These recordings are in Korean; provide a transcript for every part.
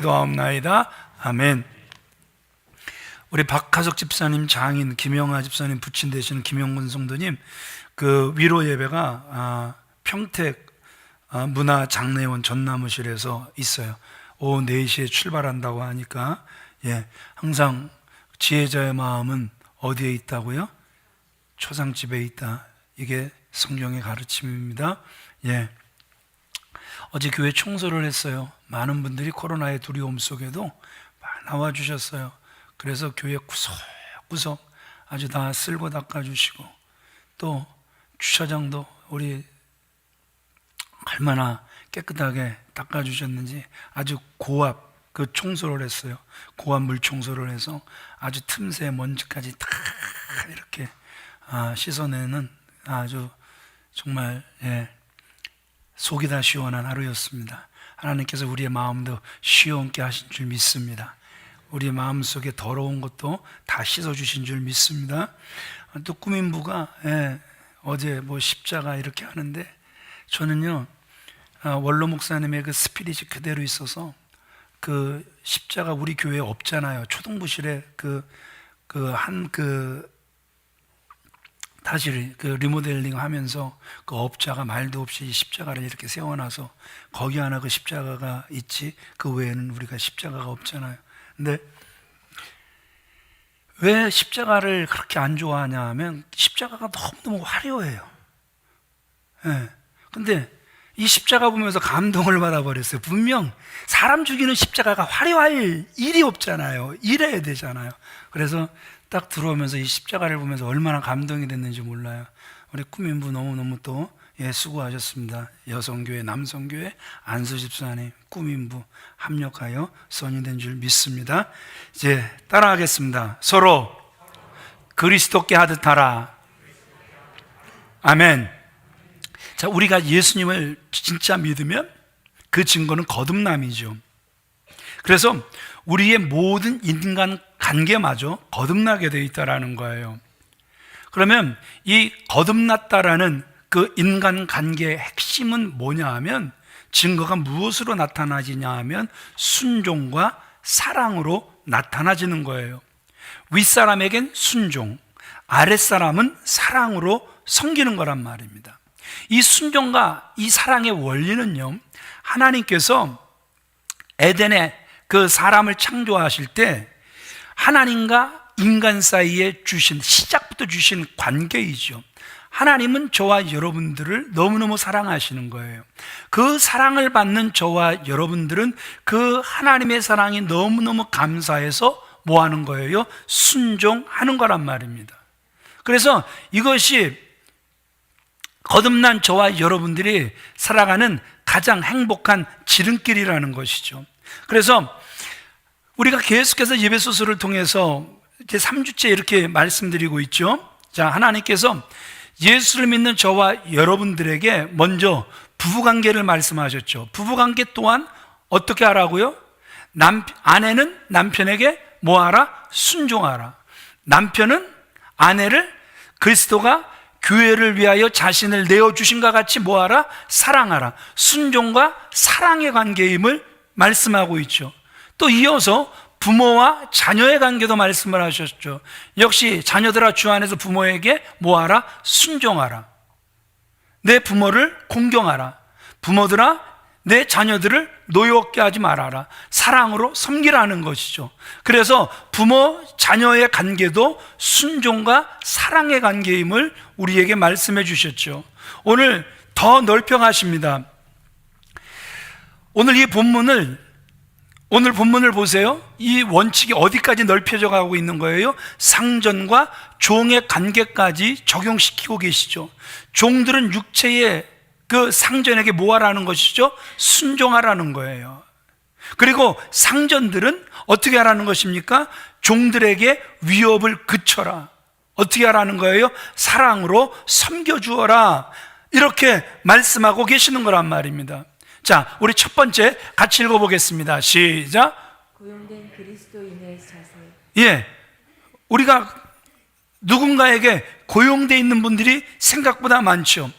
기도하옵나이다. 아멘. 우리 박하석 집사님 장인, 김영하 집사님 부친 되시는 김영근 성도님 그 위로 예배가 평택 문화장례원 전나무실에서 있어요. 오후 4시에 출발한다고 하니까 항상 지혜자의 마음은 어디에 있다고요? 초상집에 있다. 이게 성경의 가르침입니다. 어제 교회 청소를 했어요. 많은 분들이 코로나의 두려움 속에도 나와주셨어요. 그래서 교회 구석구석 아주 다 쓸고 닦아주시고, 또 주차장도 우리 얼마나 깨끗하게 닦아주셨는지 아주 고압 그 청소를 했어요. 고압 물 청소를 해서 아주 틈새 먼지까지 다 이렇게 씻어내는 아주 정말 속이 다 시원한 하루였습니다. 하나님께서 우리의 마음도 시원케 하신 줄 믿습니다. 우리의 마음속에 더러운 것도 다 씻어주신 줄 믿습니다. 또 꾸민부가 어제 십자가 이렇게 하는데, 저는요 원로 목사님의 그 스피릿이 그대로 있어서 그 십자가 우리 교회에 없잖아요. 초등부실에 다시 리모델링 하면서 그 업자가 말도 없이 십자가를 이렇게 세워놔서 거기 하나 그 십자가가 있지, 그 외에는 우리가 십자가가 없잖아요. 근데 왜 십자가를 그렇게 안 좋아하냐 하면 십자가가 너무너무 화려해요. 근데 이 십자가 보면서 감동을 받아버렸어요. 분명 사람 죽이는 십자가가 화려할 일이 없잖아요. 이래야 되잖아요. 그래서 딱 들어오면서 이 십자가를 보면서 얼마나 감동이 됐는지 몰라요. 우리 꾸민부 너무너무 또 수고하셨습니다. 여성교회, 남성교회, 안수집사님, 꾸민부 합력하여 선이 된 줄 믿습니다. 이제 따라하겠습니다. 서로 그리스도께 하듯 하라. 아멘. 자, 우리가 예수님을 진짜 믿으면 그 증거는 거듭남이죠. 그래서 우리의 모든 인간 관계마저 거듭나게 되어 있다는 거예요. 그러면 이 거듭났다라는 그 인간 관계의 핵심은 뭐냐 하면, 증거가 무엇으로 나타나지냐 하면 순종과 사랑으로 나타나지는 거예요. 윗사람에겐 순종, 아랫사람은 사랑으로 섬기는 거란 말입니다. 이 순종과 이 사랑의 원리는요, 하나님께서 에덴에 그 사람을 창조하실 때 하나님과 인간 사이에 주신, 시작부터 주신 관계이죠. 하나님은 저와 여러분들을 너무너무 사랑하시는 거예요. 그 사랑을 받는 저와 여러분들은 그 하나님의 사랑이 너무너무 감사해서 뭐 하는 거예요? 순종하는 거란 말입니다. 그래서 이것이 거듭난 저와 여러분들이 살아가는 가장 행복한 지름길이라는 것이죠. 그래서 우리가 계속해서 예배소서를 통해서 이제 3주째 이렇게 말씀드리고 있죠. 자, 하나님께서 예수를 믿는 저와 여러분들에게 먼저 부부관계를 말씀하셨죠. 부부관계 또한 어떻게 하라고요? 아내는 남편에게 뭐하라? 순종하라. 남편은 아내를 그리스도가 교회를 위하여 자신을 내어주신과 같이 뭐하라? 사랑하라. 순종과 사랑의 관계임을 말씀하고 있죠. 또 이어서 부모와 자녀의 관계도 말씀을 하셨죠. 역시 자녀들아 주 안에서 부모에게 뭐하라? 순종하라. 내 부모를 공경하라. 부모들아 내 자녀들을 노엽게 하지 말아라. 사랑으로 섬기라는 것이죠. 그래서 부모 자녀의 관계도 순종과 사랑의 관계임을 우리에게 말씀해 주셨죠. 오늘 더 넓혀 가십니다. 오늘 본문을 보세요. 이 원칙이 어디까지 넓혀져 가고 있는 거예요? 상전과 종의 관계까지 적용시키고 계시죠. 종들은 육체의 그 상전에게 뭐 하라는 것이죠? 순종하라는 거예요. 그리고 상전들은 어떻게 하라는 것입니까? 종들에게 위협을 그쳐라. 어떻게 하라는 거예요? 사랑으로 섬겨주어라. 이렇게 말씀하고 계시는 거란 말입니다. 자, 우리 첫 번째 같이 읽어보겠습니다. 시작. 고용된 그리스도인의 자세. 우리가 누군가에게 고용되어 있는 분들이 생각보다 많죠.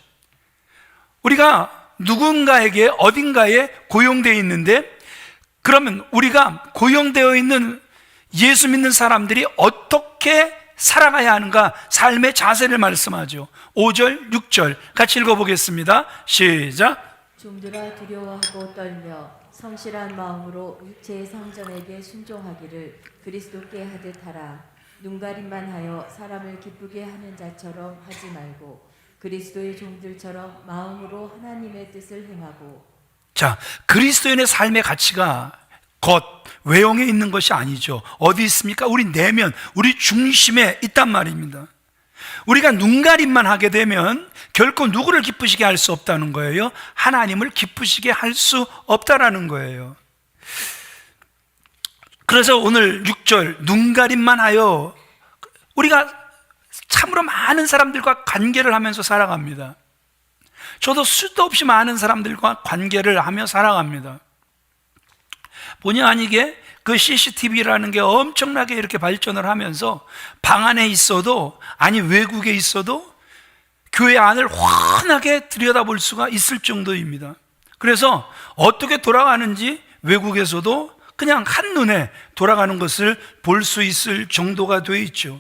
우리가 누군가에게 어딘가에 고용되어 있는데 그러면 우리가 고용되어 있는 예수 믿는 사람들이 어떻게 살아가야 하는가, 삶의 자세를 말씀하죠. 5절, 6절 같이 읽어보겠습니다. 시작. 종들아 두려워하고 떨며 성실한 마음으로 육체의 상전에게 순종하기를 그리스도께 하듯 하라. 눈가림만 하여 사람을 기쁘게 하는 자처럼 하지 말고 그리스도의 종들처럼 마음으로 하나님의 뜻을 행하고. 자, 그리스도인의 삶의 가치가 겉, 외형에 있는 것이 아니죠. 어디 있습니까? 우리 내면, 우리 중심에 있단 말입니다. 우리가 눈가림만 하게 되면 결코 누구를 기쁘시게 할 수 없다는 거예요. 하나님을 기쁘시게 할 수 없다라는 거예요. 그래서 오늘 6절, 눈가림만 하여, 우리가 참으로 많은 사람들과 관계를 하면서 살아갑니다. 저도 수도 없이 많은 사람들과 관계를 하며 살아갑니다. 본의 아니게 그 CCTV라는 게 엄청나게 이렇게 발전을 하면서 방 안에 있어도, 아니 외국에 있어도 교회 안을 환하게 들여다볼 수가 있을 정도입니다. 그래서 어떻게 돌아가는지 외국에서도 그냥 한눈에 돌아가는 것을 볼 수 있을 정도가 되어 있죠.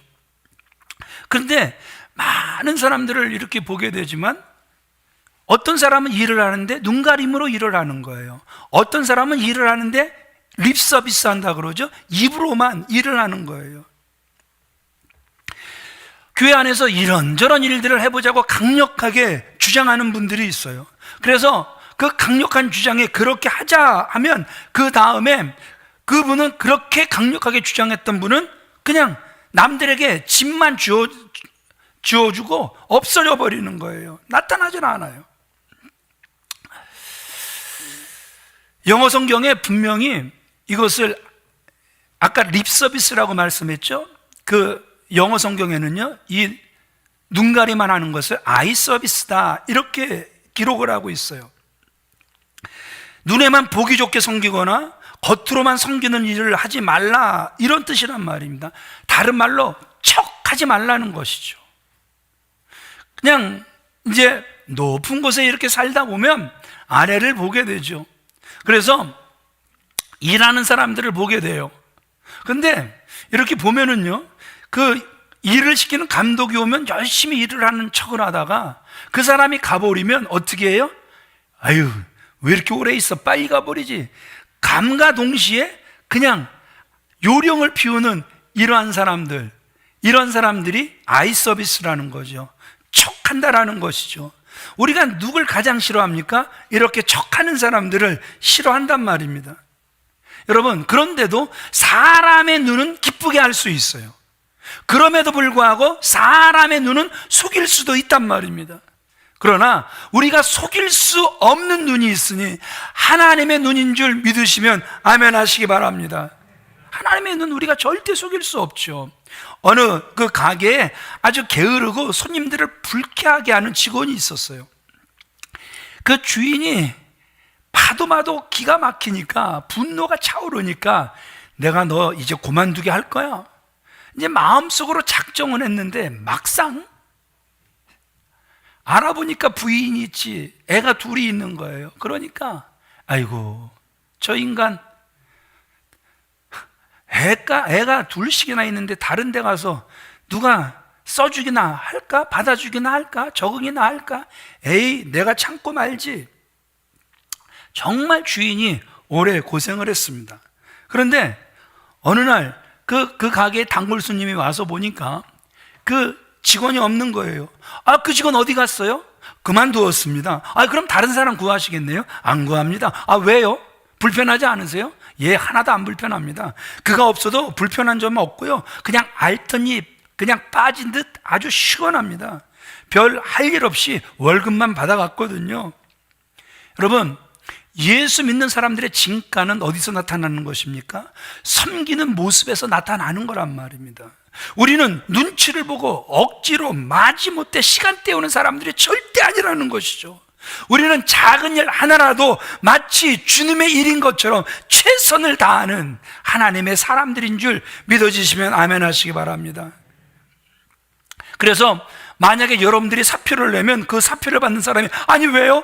그런데 많은 사람들을 이렇게 보게 되지만 어떤 사람은 일을 하는데 눈가림으로 일을 하는 거예요. 어떤 사람은 일을 하는데 립 서비스 한다 그러죠. 입으로만 일을 하는 거예요. 교회 안에서 이런저런 일들을 해보자고 강력하게 주장하는 분들이 있어요. 그래서 그 강력한 주장에 그렇게 하자 하면 그 다음에 그분은, 그렇게 강력하게 주장했던 분은 그냥 남들에게 짐만 주어주고 없어져 버리는 거예요. 나타나질 않아요. 영어 성경에 분명히 이것을, 아까 립 서비스라고 말씀했죠. 그 영어 성경에는요, 이 눈가리만 하는 것을 아이 서비스다 이렇게 기록을 하고 있어요. 눈에만 보기 좋게 섬기거나 겉으로만 섬기는 일을 하지 말라, 이런 뜻이란 말입니다. 다른 말로 척하지 말라는 것이죠. 그냥 이제 높은 곳에 이렇게 살다 보면 아래를 보게 되죠. 그래서 일하는 사람들을 보게 돼요. 근데 이렇게 보면은요, 그 일을 시키는 감독이 오면 열심히 일을 하는 척을 하다가 그 사람이 가버리면 어떻게 해요? 아유, 왜 이렇게 오래 있어? 빨리 가버리지. 감과 동시에 그냥 요령을 피우는 이러한 사람들, 이런 사람들이 아이 서비스라는 거죠. 척한다라는 것이죠. 우리가 누굴 가장 싫어합니까? 이렇게 척하는 사람들을 싫어한단 말입니다. 여러분, 그런데도 사람의 눈은 기쁘게 할 수 있어요. 그럼에도 불구하고 사람의 눈은 속일 수도 있단 말입니다. 그러나 우리가 속일 수 없는 눈이 있으니 하나님의 눈인 줄 믿으시면 아멘 하시기 바랍니다. 하나님의 눈 우리가 절대 속일 수 없죠. 어느 그 가게에 아주 게으르고 손님들을 불쾌하게 하는 직원이 있었어요. 그 주인이 봐도 기가 막히니까, 분노가 차오르니까 내가 너 이제 그만두게 할 거야. 이제 마음속으로 작정은 했는데 막상 알아보니까 부인이 있지, 애가 둘이 있는 거예요. 그러니까 아이고, 저 인간 애가 둘씩이나 있는데 다른 데 가서 누가 써주기나 할까? 받아주기나 할까? 적응이나 할까? 에이, 내가 참고 말지. 정말 주인이 오래 고생을 했습니다. 그런데 어느 날 그 가게에 단골 손님이 와서 보니까 그 직원이 없는 거예요. 아, 그 직원 어디 갔어요? 그만두었습니다. 아, 그럼 다른 사람 구하시겠네요? 안 구합니다. 아, 왜요? 불편하지 않으세요? 예, 하나도 안 불편합니다. 그가 없어도 불편한 점은 없고요, 그냥 앓던 입 그냥 빠진 듯 아주 시원합니다. 별 할 일 없이 월급만 받아갔거든요. 여러분, 예수 믿는 사람들의 진가는 어디서 나타나는 것입니까? 섬기는 모습에서 나타나는 거란 말입니다. 우리는 눈치를 보고 억지로 마지못해 시간 때우는 사람들이 절대 아니라는 것이죠. 우리는 작은 일 하나라도 마치 주님의 일인 것처럼 최선을 다하는 하나님의 사람들인 줄 믿어지시면 아멘 하시기 바랍니다. 그래서 만약에 여러분들이 사표를 내면 그 사표를 받는 사람이 아니 왜요?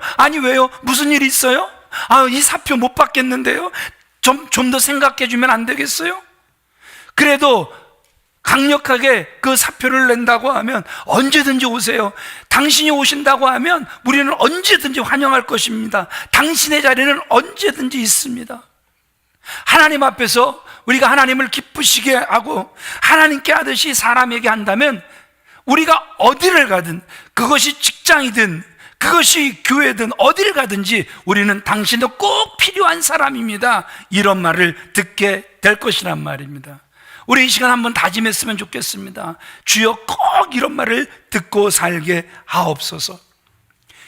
무슨 일이 있어요? 아, 이 사표 못 받겠는데요? 좀 더 생각해 주면 안 되겠어요? 그래도 강력하게 그 사표를 낸다고 하면 언제든지 오세요. 당신이 오신다고 하면 우리는 언제든지 환영할 것입니다. 당신의 자리는 언제든지 있습니다. 하나님 앞에서 우리가 하나님을 기쁘시게 하고 하나님께 하듯이 사람에게 한다면 우리가 어디를 가든, 그것이 직장이든 그것이 교회든 어디를 가든지 우리는 당신도 꼭 필요한 사람입니다, 이런 말을 듣게 될 것이란 말입니다. 우리 이 시간 한번 다짐했으면 좋겠습니다. 주여, 꼭 이런 말을 듣고 살게 하옵소서.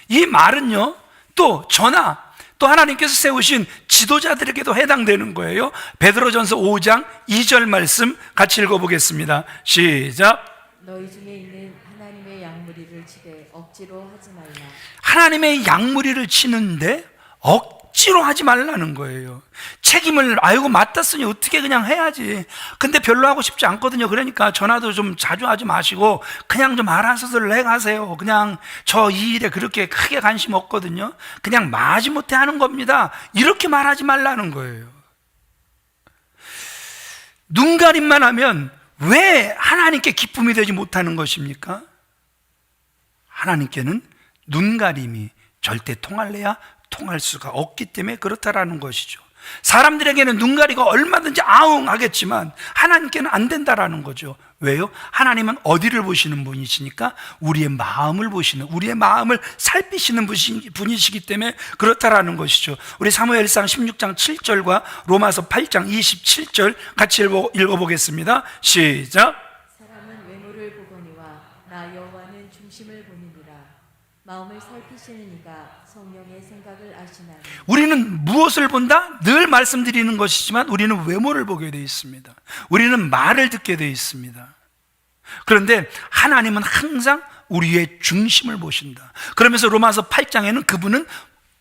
이 말은요, 또 저나 또 하나님께서 세우신 지도자들에게도 해당되는 거예요. 베드로전서 5장 2절 말씀 같이 읽어보겠습니다. 시작. 너희 중에 있는 하나님의 양무리를 치되 억지로 하지 말라. 하나님의 양무리를 치는데 억지로 하지 말라는 거예요. 책임을 맡았으니 어떻게 그냥 해야지. 근데 별로 하고 싶지 않거든요. 그러니까 전화도 좀 자주 하지 마시고 그냥 좀 알아서들 해가세요. 그냥 저 이 일에 그렇게 크게 관심 없거든요. 그냥 마지못해 하는 겁니다, 이렇게 말하지 말라는 거예요. 눈가림만 하면 왜 하나님께 기쁨이 되지 못하는 것입니까? 하나님께는 눈가림이 절대 통할래야 통할 수가 없기 때문에 그렇다라는 것이죠. 사람들에게는 눈가리가 얼마든지 아웅하겠지만 하나님께는 안 된다라는 거죠. 왜요? 하나님은 어디를 보시는 분이시니까 우리의 마음을 보시는, 우리의 마음을 살피시는 분이시기 때문에 그렇다라는 것이죠. 우리 사무엘상 16장 7절과 로마서 8장 27절 같이 읽어보겠습니다. 시작. 사람은 외모를 보거니와 나 여호와는 중심을 보느니라. 마음을 살피시는 이가 성령의 생각을 아시나니. 우리는 무엇을 본다? 늘 말씀드리는 것이지만 우리는 외모를 보게 되어 있습니다. 우리는 말을 듣게 되어 있습니다. 그런데 하나님은 항상 우리의 중심을 보신다. 그러면서 로마서 8장에는 그분은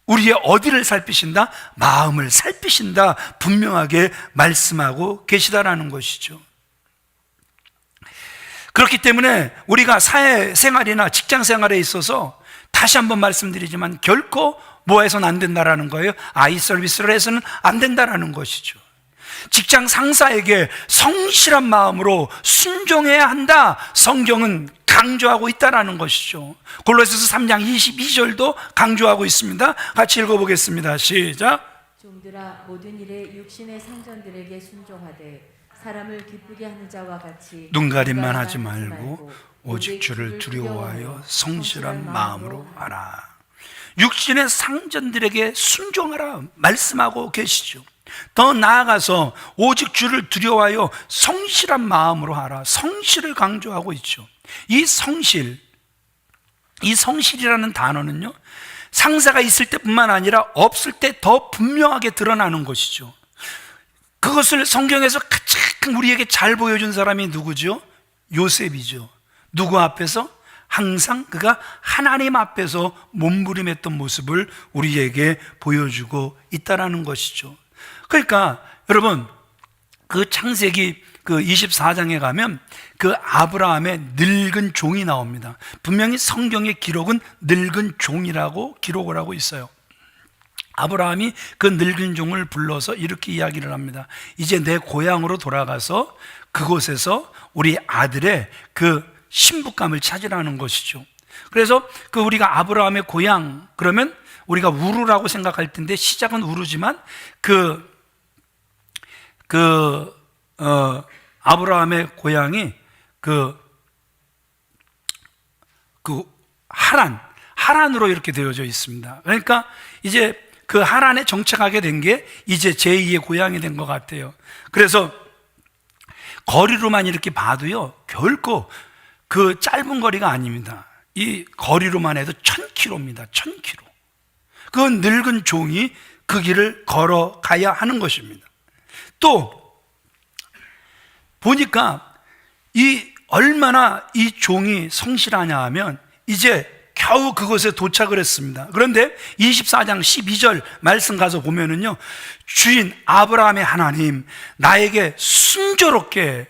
우리의 어디를 살피신다? 마음을 살피신다, 분명하게 말씀하고 계시다라는 것이죠. 그렇기 때문에 우리가 사회생활이나 직장생활에 있어서 다시 한번 말씀드리지만 결코 뭐 해서는 안 된다라는 거예요. 아이 서비스를 해서는 안 된다라는 것이죠. 직장 상사에게 성실한 마음으로 순종해야 한다, 성경은 강조하고 있다라는 것이죠. 골로새서 3장 22절도 강조하고 있습니다. 같이 읽어보겠습니다. 시작. 종들아, 모든 일에 육신의 상전들에게 순종하되 사람을 기쁘게 하는 자와 같이 눈가림만 하지 말고 오직 주를 두려워하여 성실한 마음으로 하라. 육신의 상전들에게 순종하라 말씀하고 계시죠. 더 나아가서 오직 주를 두려워하여 성실한 마음으로 하라, 성실을 강조하고 있죠. 이 성실이라는 단어는요, 상사가 있을 때뿐만 아니라 없을 때 더 분명하게 드러나는 것이죠. 그것을 성경에서 가장 우리에게 잘 보여준 사람이 누구죠? 요셉이죠. 누구 앞에서? 항상 그가 하나님 앞에서 몸부림했던 모습을 우리에게 보여주고 있다라는 것이죠. 그러니까 여러분, 그 창세기 그 24장에 가면 그 아브라함의 늙은 종이 나옵니다. 분명히 성경의 기록은 늙은 종이라고 기록을 하고 있어요. 아브라함이 그 늙은 종을 불러서 이렇게 이야기를 합니다. 이제 내 고향으로 돌아가서 그곳에서 우리 아들의 그 신부감을 찾으라는 것이죠. 그래서 그 우리가 아브라함의 고향 그러면 우리가 우르라고 생각할 텐데 시작은 우르지만 아브라함의 고향이 하란으로 이렇게 되어져 있습니다. 그러니까 이제 그 하란에 정착하게 된 게 이제 제2의 고향이 된 것 같아요. 그래서 거리로만 이렇게 봐도요, 결코 그 짧은 거리가 아닙니다. 이 거리로만 해도 1000km입니다. 1000km. 그 늙은 종이 그 길을 걸어가야 하는 것입니다. 또 보니까 얼마나 이 종이 성실하냐 하면 이제 겨우 그곳에 도착을 했습니다. 그런데 24장 12절 말씀 가서 보면은요, 주인 아브라함의 하나님, 나에게 순조롭게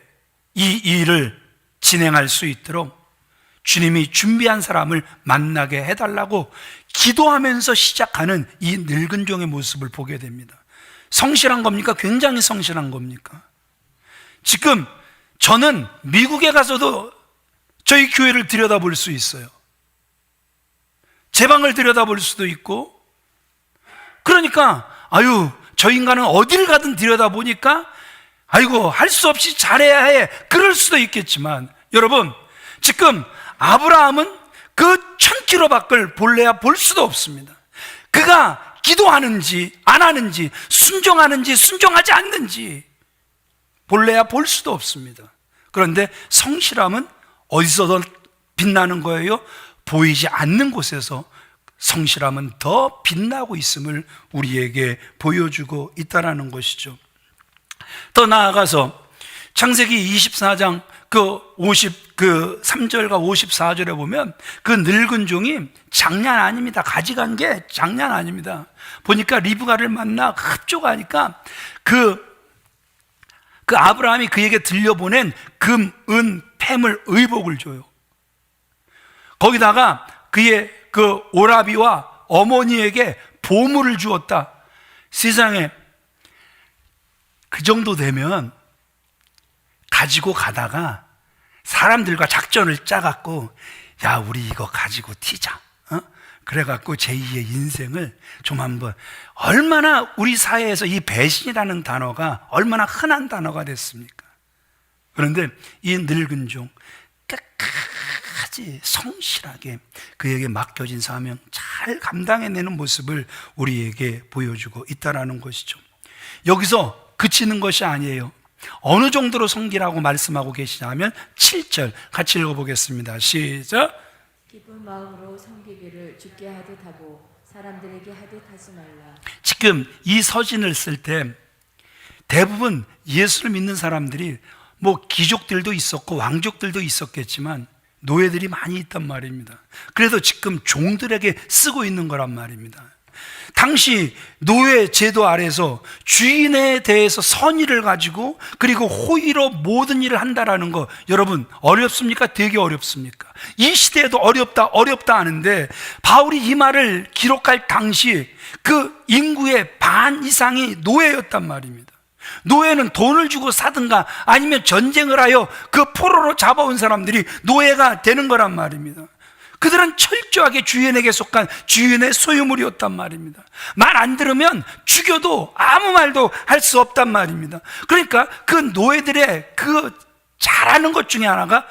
이 일을 진행할 수 있도록 주님이 준비한 사람을 만나게 해달라고 기도하면서 시작하는 이 늙은 종의 모습을 보게 됩니다. 성실한 겁니까? 굉장히 성실한 겁니까? 지금 저는 미국에 가서도 저희 교회를 들여다볼 수 있어요. 제 방을 들여다볼 수도 있고, 그러니까 저 인간은 어디를 가든 들여다보니까 아이고 할 수 없이 잘해야 해, 그럴 수도 있겠지만, 여러분 지금 아브라함은 그 1000km 밖을 볼래야 볼 수도 없습니다. 그가 기도하는지 안 하는지, 순종하는지 순종하지 않는지 볼래야 볼 수도 없습니다. 그런데 성실함은 어디서도 빛나는 거예요? 보이지 않는 곳에서 성실함은 더 빛나고 있음을 우리에게 보여주고 있다는 것이죠. 더 나아가서 창세기 24장 3절과 54절에 보면 그 늙은 종이 장난 아닙니다. 가져간 게 장난 아닙니다. 보니까 리브가를 만나 흡족하니까 그 아브라함이 그에게 들려보낸 금, 은, 폐물, 의복을 줘요. 거기다가 그의 그 오라비와 어머니에게 보물을 주었다. 세상에 그 정도 되면 가지고 가다가 사람들과 작전을 짜갖고, 야 우리 이거 가지고 튀자, 그래갖고 제2의 인생을 좀 한번, 얼마나 우리 사회에서 이 배신이라는 단어가 얼마나 흔한 단어가 됐습니까? 그런데 이 늙은 종 끝까지 성실하게 그에게 맡겨진 사명 잘 감당해내는 모습을 우리에게 보여주고 있다는 것이죠. 여기서 그치는 것이 아니에요. 어느 정도로 섬기라고 말씀하고 계시냐면 7절 같이 읽어보겠습니다. 시작. 기쁜 마음으로 섬기기를 주께 하듯 하고 사람들에게 하듯 하지 말라. 지금 이 서신을 쓸 때 대부분 예수를 믿는 사람들이 뭐 귀족들도 있었고 왕족들도 있었겠지만 노예들이 많이 있단 말입니다. 그래서 지금 종들에게 쓰고 있는 거란 말입니다. 당시 노예 제도 아래서 주인에 대해서 선의를 가지고 그리고 호의로 모든 일을 한다라는 거, 여러분 어렵습니까? 되게 어렵습니까? 이 시대에도 어렵다 하는데, 바울이 이 말을 기록할 당시 그 인구의 반 이상이 노예였단 말입니다. 노예는 돈을 주고 사든가 아니면 전쟁을 하여 그 포로로 잡아온 사람들이 노예가 되는 거란 말입니다. 그들은 철저하게 주인에게 속한 주인의 소유물이었단 말입니다. 말 안 들으면 죽여도 아무 말도 할 수 없단 말입니다. 그러니까 그 노예들의 그 잘하는 것 중에 하나가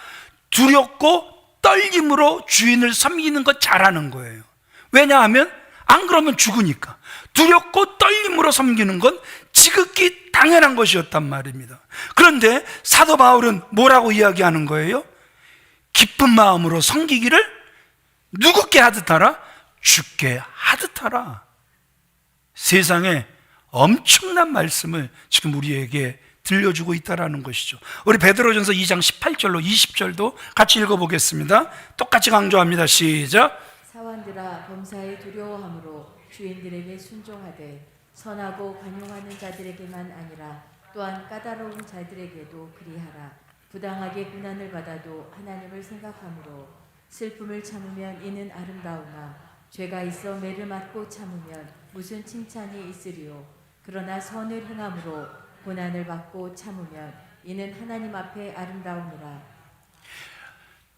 두렵고 떨림으로 주인을 섬기는 것 잘하는 거예요. 왜냐하면 안 그러면 죽으니까. 두렵고 떨림으로 섬기는 건 지극히 당연한 것이었단 말입니다. 그런데 사도 바울은 뭐라고 이야기하는 거예요? 기쁜 마음으로 섬기기를 누구께 하듯 하라? 주께 하듯 하라. 세상에 엄청난 말씀을 지금 우리에게 들려주고 있다는 것이죠. 우리 베드로전서 2장 18절로 20절도 같이 읽어보겠습니다. 똑같이 강조합니다. 시작. 사원들아 범사에 두려워함으로 주인들에게 순종하되 선하고 관용하는 자들에게만 아니라 또한 까다로운 자들에게도 그리하라. 부당하게 고난을 받아도 하나님을 생각함으로 슬픔을 참으면 이는 아름다우나 죄가 있어 매를 맞고 참으면 무슨 칭찬이 있으리요. 그러나 선을 행함으로 고난을 받고 참으면 이는 하나님 앞에 아름다우니라.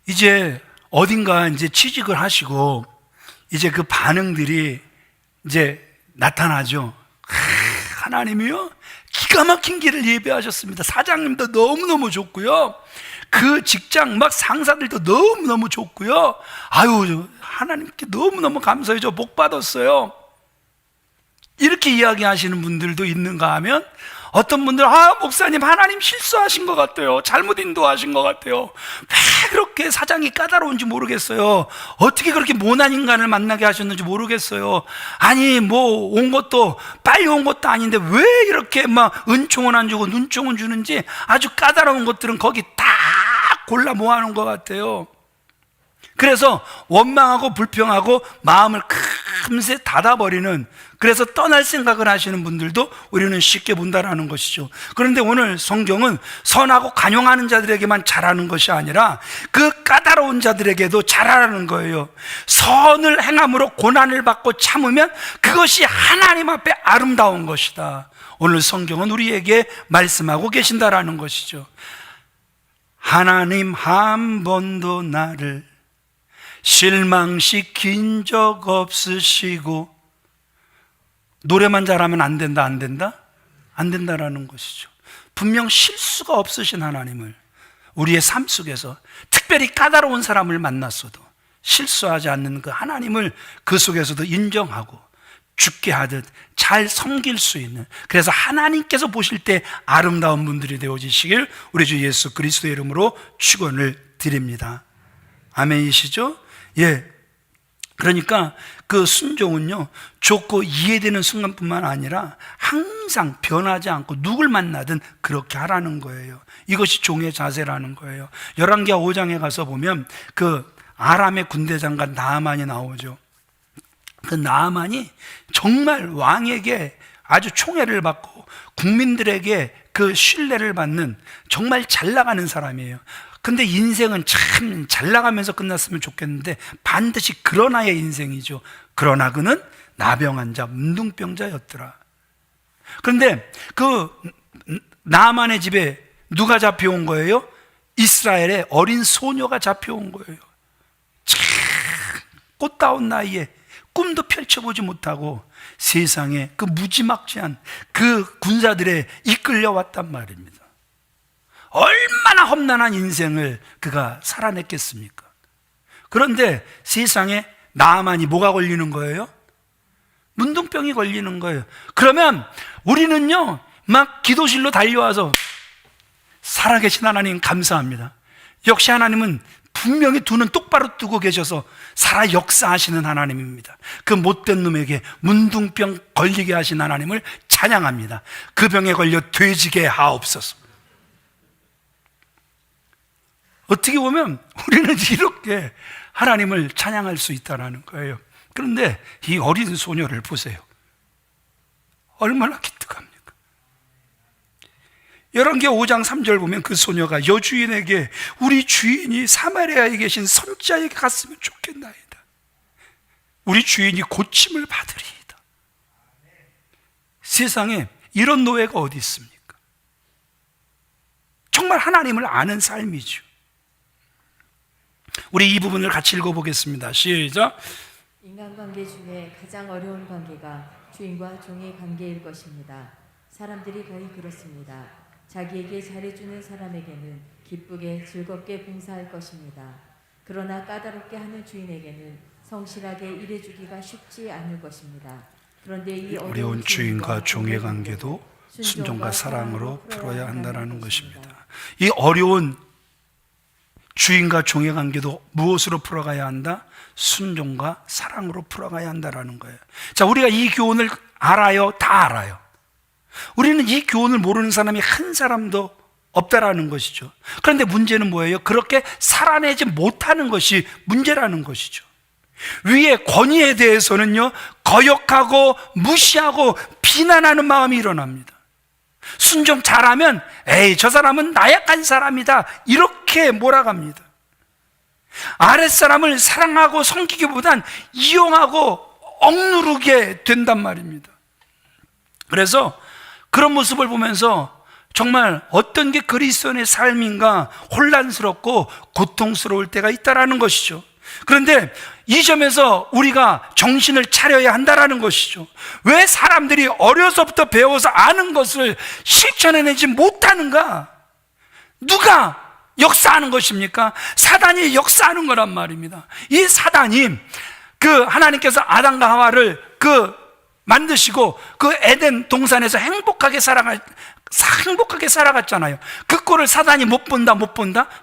이제 어딘가 이제 취직을 하시고 이제 그 반응들이 이제 나타나죠. 하나님이요, 기가 막힌 길을 예배하셨습니다. 사장님도 너무너무 좋고요, 그 직장 막 상사들도 너무너무 좋고요, 하나님께 너무너무 감사해요, 저 복 받았어요, 이렇게 이야기하시는 분들도 있는가 하면, 어떤 분들 목사님 하나님 실수하신 것 같아요, 잘못 인도하신 것 같아요, 왜 그렇게 사장이 까다로운지 모르겠어요, 어떻게 그렇게 모난 인간을 만나게 하셨는지 모르겠어요, 아니 뭐 온 것도 빨리 온 것도 아닌데 왜 이렇게 막 은총은 안 주고 눈총은 주는지 아주 까다로운 것들은 거기 다 골라 모아놓은 것 같아요. 그래서 원망하고 불평하고 마음을 금세 닫아버리는 그래서 떠날 생각을 하시는 분들도 우리는 쉽게 본다라는 것이죠. 그런데 오늘 성경은 선하고 간용하는 자들에게만 잘하는 것이 아니라 그 까다로운 자들에게도 잘하라는 거예요. 선을 행함으로 고난을 받고 참으면 그것이 하나님 앞에 아름다운 것이다. 오늘 성경은 우리에게 말씀하고 계신다라는 것이죠. 하나님 한 번도 나를 실망시킨 적 없으시고, 노래만 잘하면 안 된다, 안 된다? 안 된다라는 것이죠. 분명 실수가 없으신 하나님을 우리의 삶 속에서 특별히 까다로운 사람을 만났어도 실수하지 않는 그 하나님을 그 속에서도 인정하고 죽게 하듯 잘 섬길 수 있는, 그래서 하나님께서 보실 때 아름다운 분들이 되어지시길 우리 주 예수 그리스도의 이름으로 축원을 드립니다. 아멘이시죠? 예. 그러니까 그 순종은요, 좋고 이해되는 순간뿐만 아니라 항상 변하지 않고 누굴 만나든 그렇게 하라는 거예요. 이것이 종의 자세라는 거예요. 열왕기하 5장에 가서 보면 그 아람의 군대장관 나아만이 나오죠. 그 나아만이 정말 왕에게 아주 총애를 받고 국민들에게 그 신뢰를 받는 정말 잘 나가는 사람이에요. 근데 인생은 참 잘 나가면서 끝났으면 좋겠는데 반드시 그러나의 인생이죠. 그러나 그는 나병한 자, 문둥병자였더라. 그런데 그 나아만의 집에 누가 잡혀온 거예요? 이스라엘의 어린 소녀가 잡혀온 거예요. 참 꽃다운 나이에 꿈도 펼쳐보지 못하고 세상에 그 무지막지한 그 군사들에 이끌려왔단 말입니다. 얼마나 험난한 인생을 그가 살아냈겠습니까? 그런데 세상에 나아만이 뭐가 걸리는 거예요? 문둥병이 걸리는 거예요. 그러면 우리는요, 막 기도실로 달려와서 살아계신 하나님 감사합니다. 역시 하나님은 분명히 두 눈 똑바로 뜨고 계셔서 살아 역사하시는 하나님입니다. 그 못된 놈에게 문둥병 걸리게 하신 하나님을 찬양합니다. 그 병에 걸려 돼지게 하옵소서. 어떻게 보면 우리는 이렇게 하나님을 찬양할 수 있다는 거예요. 그런데 이 어린 소녀를 보세요. 얼마나 기특합니까? 열왕기하 5장 3절 보면 그 소녀가 여주인에게 우리 주인이 사마리아에 계신 선지자에게 갔으면 좋겠나이다. 우리 주인이 고침을 받으리이다. 세상에 이런 노예가 어디 있습니까? 정말 하나님을 아는 삶이죠. 우리 이 부분을 같이 읽어보겠습니다. 시작. 인간관계 중에 가장 어려운 관계가 주인과 종의 관계일 것입니다. 사람들이 거의 그렇습니다. 자기에게 잘해주는 사람에게는 기쁘게 즐겁게 봉사할 것입니다. 그러나 까다롭게 하는 주인에게는 성실하게 일해주기가 쉽지 않을 것입니다. 그런데 이 어려운 주인과 종의 관계도 순종과 사랑으로 풀어야 한다는 것입니다. 이 어려운 주인과 종의 관계도 무엇으로 풀어가야 한다? 순종과 사랑으로 풀어가야 한다는 거예요. 자, 우리가 이 교훈을 알아요? 다 알아요. 우리는 이 교훈을 모르는 사람이 한 사람도 없다라는 것이죠. 그런데 문제는 뭐예요? 그렇게 살아내지 못하는 것이 문제라는 것이죠. 위의 권위에 대해서는요, 거역하고 무시하고 비난하는 마음이 일어납니다. 순종 잘하면 에이, 저 사람은 나약한 사람이다, 이렇게 몰아갑니다. 아랫사람을 사랑하고 섬기기보단 이용하고 억누르게 된단 말입니다. 그래서 그런 모습을 보면서 정말 어떤 게 그리스도인의 삶인가 혼란스럽고 고통스러울 때가 있다라는 것이죠. 그런데 이 점에서 우리가 정신을 차려야 한다라는 것이죠. 왜 사람들이 어려서부터 배워서 아는 것을 실천해내지 못하는가? 누가 역사하는 것입니까? 사단이 역사하는 거란 말입니다. 이 사단이 그 하나님께서 아담과 하와를 만드시고 그 에덴 동산에서 행복하게 살아갔잖아요. 그 꼴을 사단이 못 본다?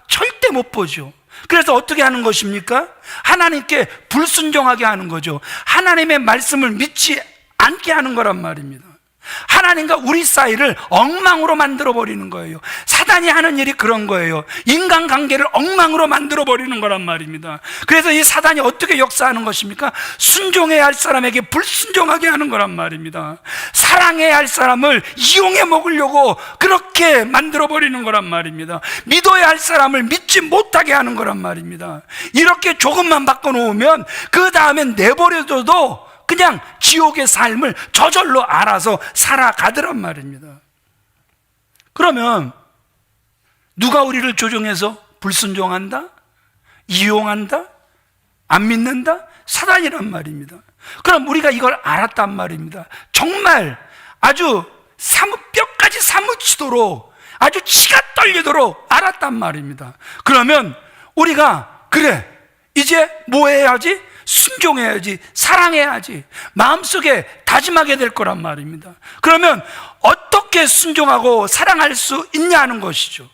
절대 못 보죠. 그래서 어떻게 하는 것입니까? 하나님께 불순종하게 하는 거죠. 하나님의 말씀을 믿지 않게 하는 거란 말입니다. 하나님과 우리 사이를 엉망으로 만들어 버리는 거예요. 사단이 하는 일이 그런 거예요. 인간관계를 엉망으로 만들어 버리는 거란 말입니다. 그래서 이 사단이 어떻게 역사하는 것입니까? 순종해야 할 사람에게 불순종하게 하는 거란 말입니다. 사랑해야 할 사람을 이용해 먹으려고 그렇게 만들어 버리는 거란 말입니다. 믿어야 할 사람을 믿지 못하게 하는 거란 말입니다. 이렇게 조금만 바꿔놓으면 그 다음엔 내버려둬도 그냥 지옥의 삶을 저절로 알아서 살아가더란 말입니다. 그러면 누가 우리를 조종해서 불순종한다? 이용한다? 안 믿는다? 사단이란 말입니다. 그럼 우리가 이걸 알았단 말입니다. 정말 아주 뼈까지 사무치도록 아주 치가 떨리도록 알았단 말입니다. 그러면 우리가 그래, 이제 뭐 해야지? 순종해야지, 사랑해야지, 마음속에 다짐하게 될 거란 말입니다. 그러면 어떻게 순종하고 사랑할 수 있냐는 것이죠.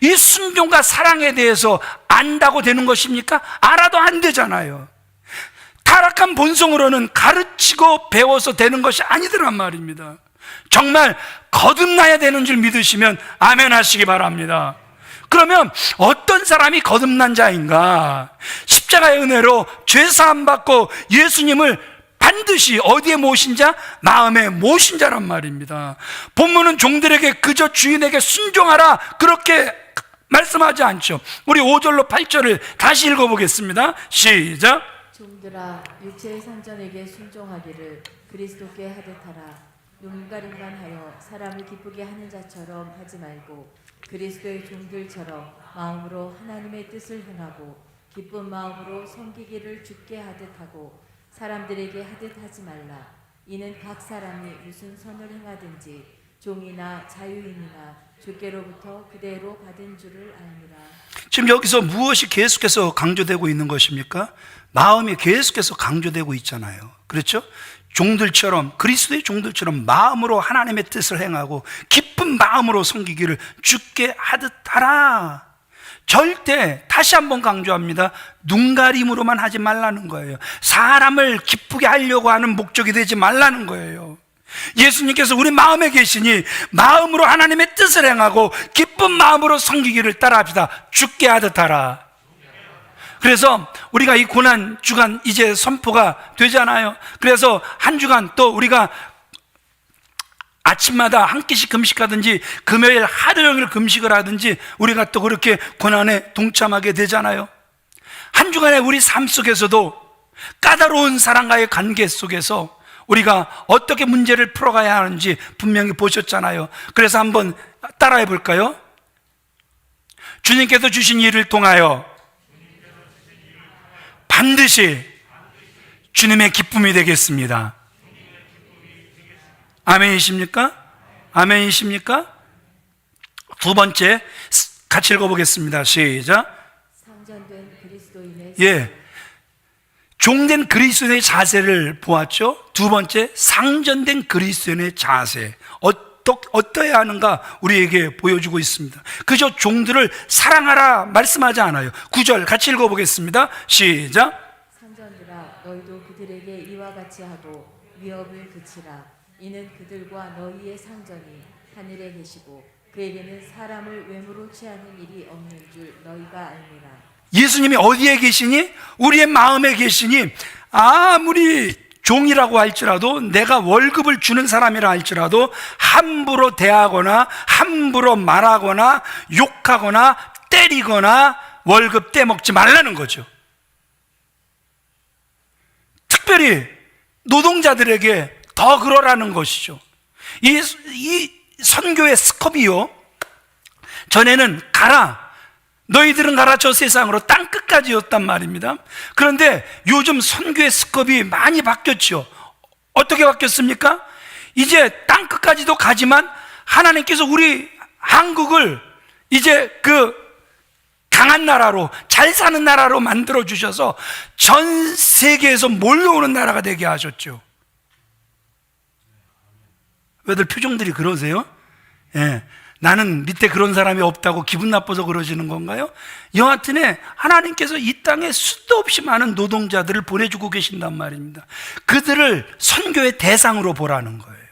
이 순종과 사랑에 대해서 안다고 되는 것입니까? 알아도 안 되잖아요. 타락한 본성으로는 가르치고 배워서 되는 것이 아니더란 말입니다. 정말 거듭나야 되는 줄 믿으시면 아멘 하시기 바랍니다. 그러면 어떤 사람이 거듭난 자인가? 십자가의 은혜로 죄사함 받고 예수님을 반드시 어디에 모신 자? 마음에 모신 자란 말입니다. 본문은 종들에게 그저 주인에게 순종하라 그렇게 말씀하지 않죠. 우리 5절로 8절을 다시 읽어보겠습니다. 시작. 종들아 육체의 상전에게 순종하기를 그리스도께 하듯 하라. 눈가림만 하여 사람을 기쁘게 하는 자처럼 하지 말고 그리스도의 종들처럼 마음으로 하나님의 뜻을 행하고 기쁜 마음으로 섬기기를 주께 하듯 하고 사람들에게 하듯 하지 말라. 이는 각 사람이 무슨 선을 행하든지 종이나 자유인이나 주께로부터 그대로 받은 줄을 알미라. 지금 여기서 무엇이 계속해서 강조되고 있는 것입니까? 마음이 계속해서 강조되고 있잖아요. 그렇죠? 종들처럼, 그리스도의 종들처럼 마음으로 하나님의 뜻을 행하고 기쁜 마음으로 섬기기를 주께 하듯 하라. 절대, 다시 한번 강조합니다, 눈가림으로만 하지 말라는 거예요. 사람을 기쁘게 하려고 하는 목적이 되지 말라는 거예요. 예수님께서 우리 마음에 계시니 마음으로 하나님의 뜻을 행하고 기쁜 마음으로 섬기기를 따라합시다. 주께 하듯 하라. 그래서 우리가 이 고난 주간 이제 선포가 되잖아요. 그래서 한 주간 또 우리가 아침마다 한 끼씩 금식하든지 금요일 하루 종일 금식을 하든지 우리가 또 그렇게 고난에 동참하게 되잖아요. 한 주간의 우리 삶 속에서도 까다로운 사람과의 관계 속에서 우리가 어떻게 문제를 풀어가야 하는지 분명히 보셨잖아요. 그래서 한번 따라해 볼까요? 주님께서 주신 일을 통하여 반드시 주님의 기쁨이 되겠습니다. 아멘이십니까? 아멘이십니까? 두 번째 같이 읽어보겠습니다. 시작. 상전된 그리스도인의 종된 그리스도인의 자세를 보았죠. 두 번째, 상전된 그리스도인의 자세. 어떠해야 하는가 우리에게 보여주고 있습니다. 그저 종들을 사랑하라 말씀하지 않아요. 9절 같이 읽어보겠습니다. 시작. 상전들아 너희도 그들에게 이와 같이 하고 위협을 그치라. 이는 그들과 너희의 상전이 하늘에 계시고 그에게는 사람을 외모로 취하는 일이 없는 줄 너희가 알미라. 예수님이 어디에 계시니? 우리의 마음에 계시니 아무리 종이라고 할지라도, 내가 월급을 주는 사람이라 할지라도 함부로 대하거나 함부로 말하거나 욕하거나 때리거나 월급 떼먹지 말라는 거죠. 특별히 노동자들에게 더 그러라는 것이죠. 이 선교의 스컵이요, 전에는 가라, 너희들은 가라 저 세상으로, 땅 끝까지였단 말입니다. 그런데 요즘 선교의 스컵이 많이 바뀌었죠. 어떻게 바뀌었습니까? 이제 땅 끝까지도 가지만 하나님께서 우리 한국을 이제 그 강한 나라로, 잘 사는 나라로 만들어 주셔서 전 세계에서 몰려오는 나라가 되게 하셨죠. 왜들 표정들이 그러세요? 나는 밑에 그런 사람이 없다고 기분 나빠서 그러시는 건가요? 여하튼에 하나님께서 이 땅에 수도 없이 많은 노동자들을 보내주고 계신단 말입니다. 그들을 선교의 대상으로 보라는 거예요.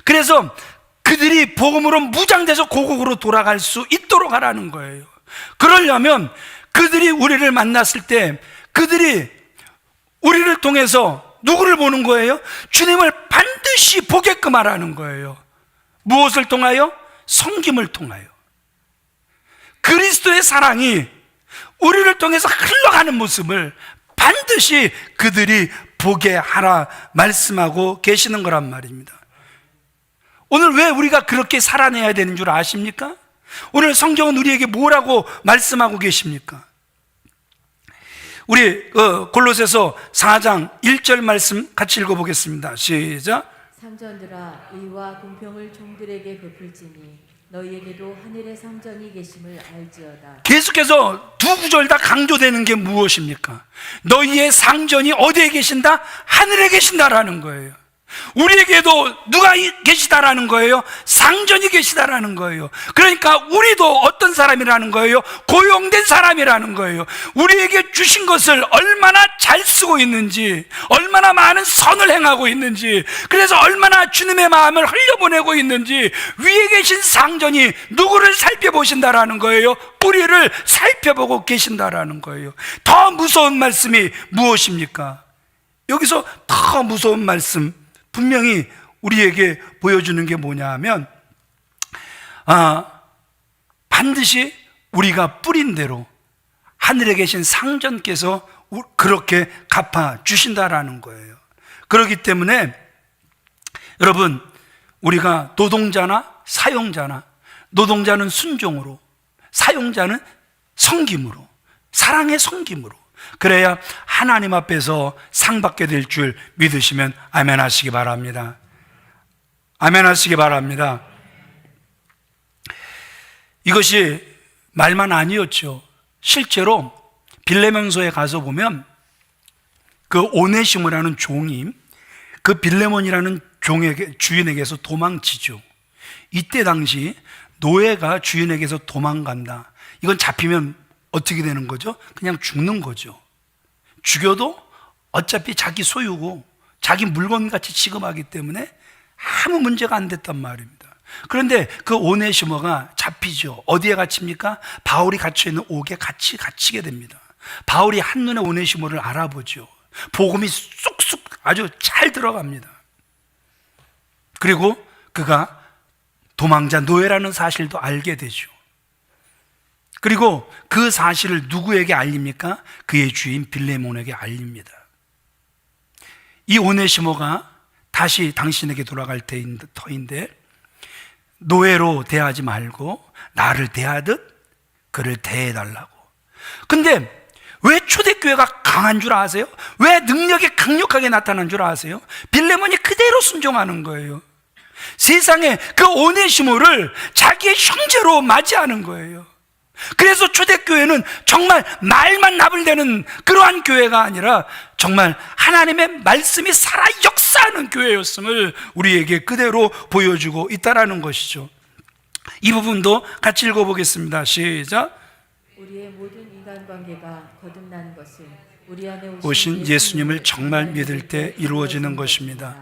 그래서 그들이 복음으로 무장돼서 고국으로 돌아갈 수 있도록 하라는 거예요. 그러려면 그들이 우리를 만났을 때 그들이 우리를 통해서 누구를 보는 거예요? 주님을 반드시 보게끔 하라는 거예요. 무엇을 통하여? 섬김을 통하여. 그리스도의 사랑이 우리를 통해서 흘러가는 모습을 반드시 그들이 보게 하라 말씀하고 계시는 거란 말입니다. 오늘 왜 우리가 그렇게 살아내야 되는 줄 아십니까? 오늘 성경은 우리에게 뭐라고 말씀하고 계십니까? 우리 골로새서 4장 1절 말씀 같이 읽어보겠습니다. 시작. 상전들아, 의와 공평을 종들에게 베풀지니 너희에게도 하늘의 상전이 계심을 알지어다. 계속해서 두 구절 다 강조되는 게 무엇입니까? 너희의 상전이 어디에 계신다? 하늘에 계신다라는 거예요. 우리에게도 누가 계시다라는 거예요? 상전이 계시다라는 거예요. 그러니까 우리도 어떤 사람이라는 거예요? 고용된 사람이라는 거예요. 우리에게 주신 것을 얼마나 잘 쓰고 있는지, 얼마나 많은 선을 행하고 있는지, 그래서 얼마나 주님의 마음을 흘려보내고 있는지 위에 계신 상전이 누구를 살펴보신다라는 거예요? 우리를 살펴보고 계신다라는 거예요. 더 무서운 말씀이 무엇입니까? 여기서 더 무서운 말씀 분명히 우리에게 보여주는 게 뭐냐 하면 반드시 우리가 뿌린 대로 하늘에 계신 상전께서 그렇게 갚아주신다라는 거예요. 그렇기 때문에 여러분, 우리가 노동자나 사용자나, 노동자는 순종으로, 사용자는 섬김으로, 사랑의 섬김으로, 그래야 하나님 앞에서 상 받게 될 줄 믿으시면 아멘 하시기 바랍니다. 아멘 하시기 바랍니다. 이것이 말만 아니었죠. 실제로 빌레몬서에 가서 보면 그 오네시모라는 종이 그 빌레몬이라는 주인에게서 도망치죠. 이때 당시 노예가 주인에게서 도망간다. 이건 잡히면 어떻게 되는 거죠? 그냥 죽는 거죠. 죽여도 어차피 자기 소유고 자기 물건같이 취급하기 때문에 아무 문제가 안 됐단 말입니다. 그런데 그 오네시모가 잡히죠. 어디에 갇힙니까? 바울이 갇혀있는 옥에 갇히게 됩니다. 바울이 한눈에 오네시모를 알아보죠. 복음이 쑥쑥 아주 잘 들어갑니다. 그리고 그가 도망자 노예라는 사실도 알게 되죠. 그리고 그 사실을 누구에게 알립니까? 그의 주인 빌레몬에게 알립니다. 이 오네시모가 다시 당신에게 돌아갈 터인데 노예로 대하지 말고 나를 대하듯 그를 대해달라고. 근데 왜 초대교회가 강한 줄 아세요? 왜 능력이 강력하게 나타난 줄 아세요? 빌레몬이 그대로 순종하는 거예요. 세상에 그 오네시모를 자기의 형제로 맞이하는 거예요. 그래서 초대교회는 정말 말만 나불대는 그러한 교회가 아니라 정말 하나님의 말씀이 살아 역사하는 교회였음을 우리에게 그대로 보여주고 있다는 것이죠. 이 부분도 같이 읽어보겠습니다. 시작. 우리의 모든 인간관계가 거듭난 것은 우리 안에 오신 예수님을 정말 믿을 때 이루어지는 것입니다.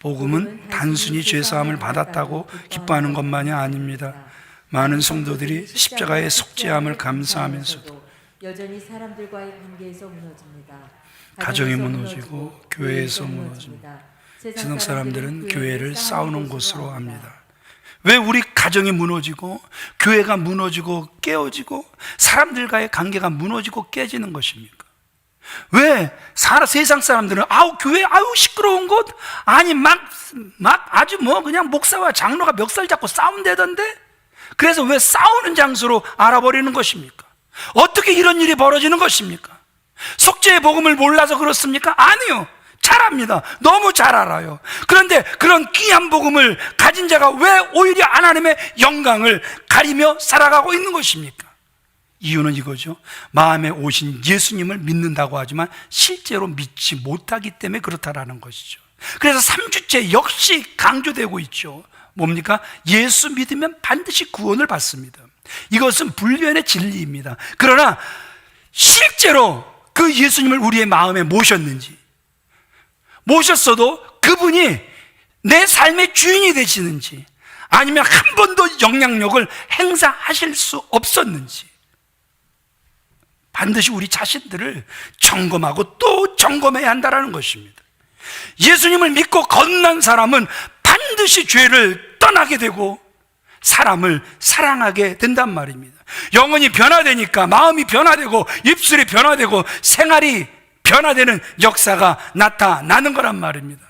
복음은 단순히 죄사함을 받았다고 기뻐하는 것만이 아닙니다. 많은 성도들이 십자가의 속죄함을 감사하면서도 여전히 사람들과의 관계에서 무너집니다. 가정이 무너지고 교회에서 무너집니다. 세상 사람들은 교회를 싸우는 곳으로 합니다. 왜 우리 가정이 무너지고 교회가 무너지고 깨어지고 사람들과의 관계가 무너지고 깨지는 것입니까? 왜 세상 사람들은 교회 시끄러운 곳, 아니 막 아주 그냥 목사와 장로가 멱살 잡고 싸운다던데, 그래서 왜 싸우는 장소로 알아버리는 것입니까? 어떻게 이런 일이 벌어지는 것입니까? 속죄의 복음을 몰라서 그렇습니까? 아니요, 잘 압니다. 너무 잘 알아요. 그런데 그런 귀한 복음을 가진 자가 왜 오히려 하나님의 영광을 가리며 살아가고 있는 것입니까? 이유는 이거죠. 마음에 오신 예수님을 믿는다고 하지만 실제로 믿지 못하기 때문에 그렇다라는 것이죠. 그래서 3주째 역시 강조되고 있죠. 뭡니까? 예수 믿으면 반드시 구원을 받습니다. 이것은 불변의 진리입니다. 그러나 실제로 그 예수님을 우리의 마음에 모셨는지, 모셨어도 그분이 내 삶의 주인이 되시는지, 아니면 한 번도 영향력을 행사하실 수 없었는지, 반드시 우리 자신들을 점검하고 또 점검해야 한다는 것입니다. 예수님을 믿고 건넌 사람은 반드시 죄를 떠나게 되고 사람을 사랑하게 된단 말입니다. 영혼이 변화되니까 마음이 변화되고 입술이 변화되고 생활이 변화되는 역사가 나타나는 거란 말입니다.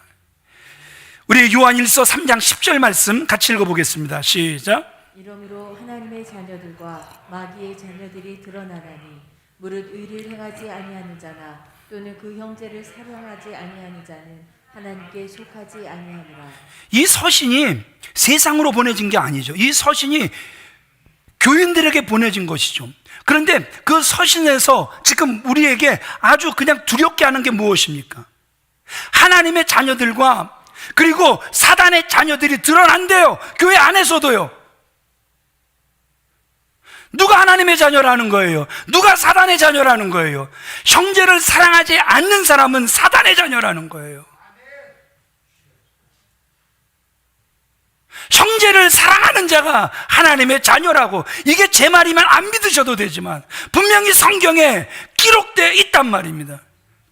우리 요한일서 3장 10절 말씀 같이 읽어보겠습니다. 시작. 이러므로 하나님의 자녀들과 마귀의 자녀들이 드러나나니 무릇 의를 행하지 아니하는 자나 또는 그 형제를 사랑하지 아니하는 자는 하나님께 속하지 아니하니라. 이 서신이 세상으로 보내진 게 아니죠. 이 서신이 교인들에게 보내진 것이죠. 그런데 그 서신에서 지금 우리에게 아주 그냥 두렵게 하는 게 무엇입니까? 하나님의 자녀들과 그리고 사단의 자녀들이 드러난대요. 교회 안에서도요. 누가 하나님의 자녀라는 거예요? 누가 사단의 자녀라는 거예요? 형제를 사랑하지 않는 사람은 사단의 자녀라는 거예요. 형제를 사랑하는 자가 하나님의 자녀라고, 이게 제 말이면 안 믿으셔도 되지만 분명히 성경에 기록되어 있단 말입니다.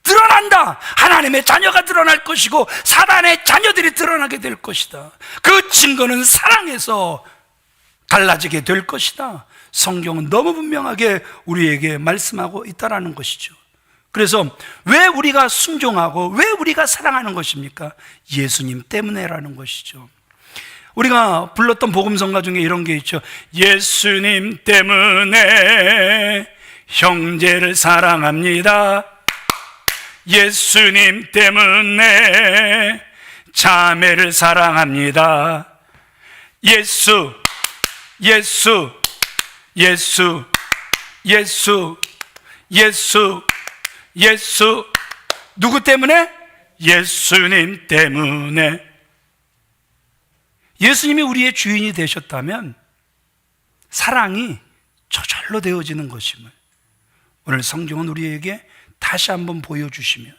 드러난다. 하나님의 자녀가 드러날 것이고 사단의 자녀들이 드러나게 될 것이다. 그 증거는 사랑에서 갈라지게 될 것이다. 성경은 너무 분명하게 우리에게 말씀하고 있다라는 것이죠. 그래서 왜 우리가 순종하고 왜 우리가 사랑하는 것입니까? 예수님 때문에라는 것이죠. 우리가 불렀던 복음성가 중에 이런 게 있죠. 예수님 때문에 형제를 사랑합니다. 예수님 때문에 자매를 사랑합니다. 예수, 예수, 예수, 예수, 예수, 예수. 누구 때문에? 예수님 때문에. 예수님이 우리의 주인이 되셨다면 사랑이 저절로 되어지는 것임을 오늘 성경은 우리에게 다시 한번 보여주시며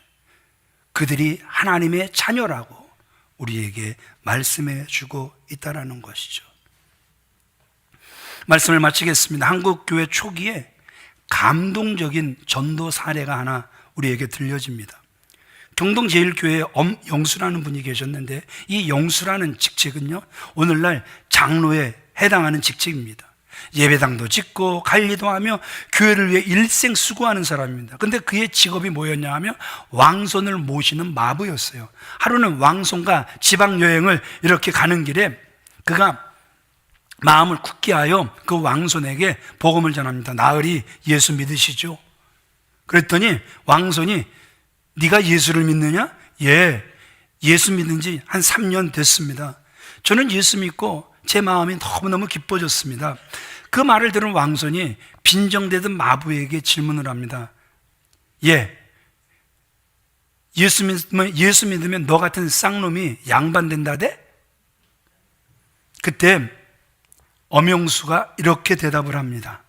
그들이 하나님의 자녀라고 우리에게 말씀해 주고 있다는 것이죠. 말씀을 마치겠습니다. 한국교회 초기에 감동적인 전도 사례가 하나 우리에게 들려집니다. 경동제일교회에 영수라는 분이 계셨는데 이 영수라는 직책은요, 오늘날 장로에 해당하는 직책입니다. 예배당도 짓고 관리도 하며 교회를 위해 일생 수고하는 사람입니다. 근데 그의 직업이 뭐였냐 하면 왕손을 모시는 마부였어요. 하루는 왕손과 지방여행을 이렇게 가는 길에 그가 마음을 굳게 하여 그 왕손에게 복음을 전합니다. 나으리 예수 믿으시죠? 그랬더니 왕손이 네가 예수를 믿느냐? 예, 예수 믿은 지 한 3년 됐습니다. 저는 예수 믿고 제 마음이 너무너무 기뻐졌습니다. 그 말을 들은 왕손이 빈정대던 마부에게 질문을 합니다. 예, 예수 믿으면 너 같은 쌍놈이 양반된다대? 그때 엄영수가 이렇게 대답을 합니다.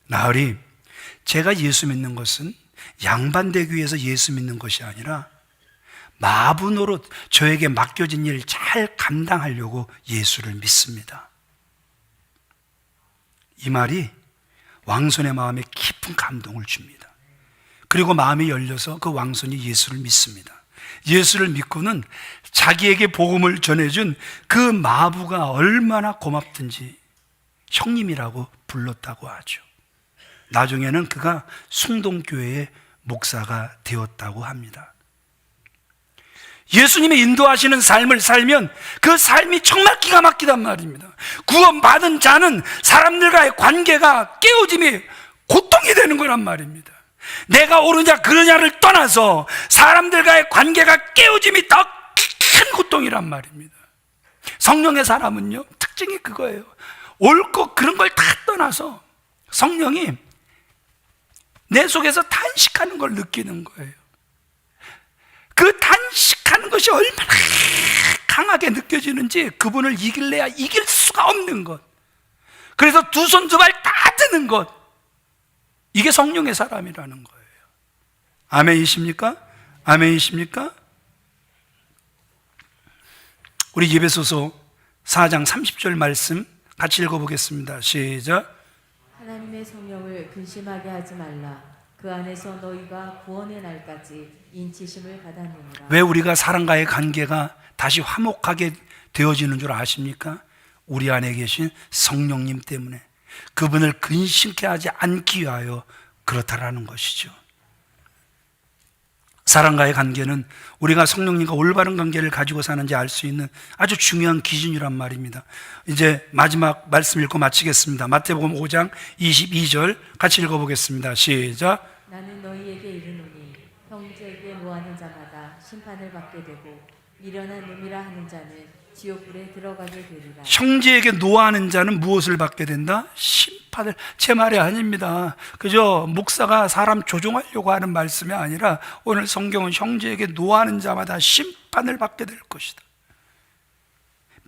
나으리, 제가 예수 믿는 것은 양반되기 위해서 예수 믿는 것이 아니라 마부 노릇, 저에게 맡겨진 일 잘 감당하려고 예수를 믿습니다. 이 말이 왕손의 마음에 깊은 감동을 줍니다. 그리고 마음이 열려서 그 왕손이 예수를 믿습니다. 예수를 믿고는 자기에게 복음을 전해준 그 마부가 얼마나 고맙든지 형님이라고 불렀다고 하죠. 나중에는 그가 숭동교회의 목사가 되었다고 합니다. 예수님이 인도하시는 삶을 살면 그 삶이 정말 기가 막히단 말입니다. 구원받은 자는 사람들과의 관계가 깨어짐이 고통이 되는 거란 말입니다. 내가 옳으냐 그르냐를 떠나서 사람들과의 관계가 깨어짐이 더 큰 고통이란 말입니다. 성령의 사람은요, 특징이 그거예요. 옳고 그런 걸 다 떠나서 성령이 내 속에서 탄식하는 걸 느끼는 거예요. 그 탄식하는 것이 얼마나 강하게 느껴지는지 그분을 이길래야 이길 수가 없는 것. 그래서 두 손 두 발 다 드는 것. 이게 성령의 사람이라는 거예요. 아멘이십니까? 아멘이십니까? 우리 예배소서 4장 30절 말씀 같이 읽어보겠습니다. 시작. 하나님의 성령을 근심하게 하지 말라. 그 안에서 너희가 구원의 날까지 인치심을 받았느니라. 왜 우리가 사람과의 관계가 다시 화목하게 되어지는 줄 아십니까? 우리 안에 계신 성령님 때문에, 그분을 근심케 하지 않기 위하여 그렇다라는 것이죠. 사람과의 관계는 우리가 성령님과 올바른 관계를 가지고 사는지 알 수 있는 아주 중요한 기준이란 말입니다. 이제 마지막 말씀 읽고 마치겠습니다. 마태복음 5장 22절 같이 읽어보겠습니다. 시작. 나는 너희에게 이르노니 형제에게 노하는 자마다 심판을 받게 되고 미련한 놈이라 하는 자는 지옥불에 들어가게 되리라. 형제에게 노하는 자는 무엇을 받게 된다? 심판을. 제 말이 아닙니다. 그저 목사가 사람 조종하려고 하는 말씀이 아니라 오늘 성경은 형제에게 노하는 자마다 심판을 받게 될 것이다.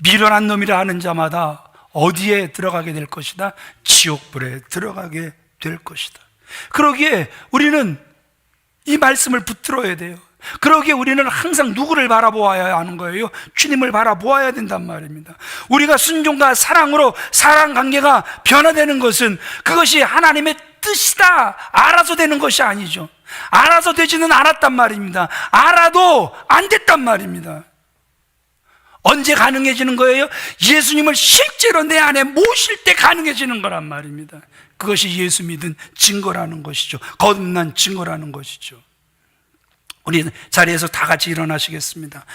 미련한 놈이라 하는 자마다 어디에 들어가게 될 것이다? 지옥불에 들어가게 될 것이다. 그러기에 우리는 이 말씀을 붙들어야 돼요. 그러기에 우리는 항상 누구를 바라보아야 하는 거예요? 주님을 바라보아야 된단 말입니다. 우리가 순종과 사랑으로 사랑 관계가 변화되는 것은 그것이 하나님의 뜻이다 알아서 되는 것이 아니죠. 알아서 되지는 않았단 말입니다. 알아도 안 됐단 말입니다. 언제 가능해지는 거예요? 예수님을 실제로 내 안에 모실 때 가능해지는 거란 말입니다. 그것이 예수 믿은 증거라는 것이죠. 거듭난 증거라는 것이죠. 우리 자리에서 다 같이 일어나시겠습니다.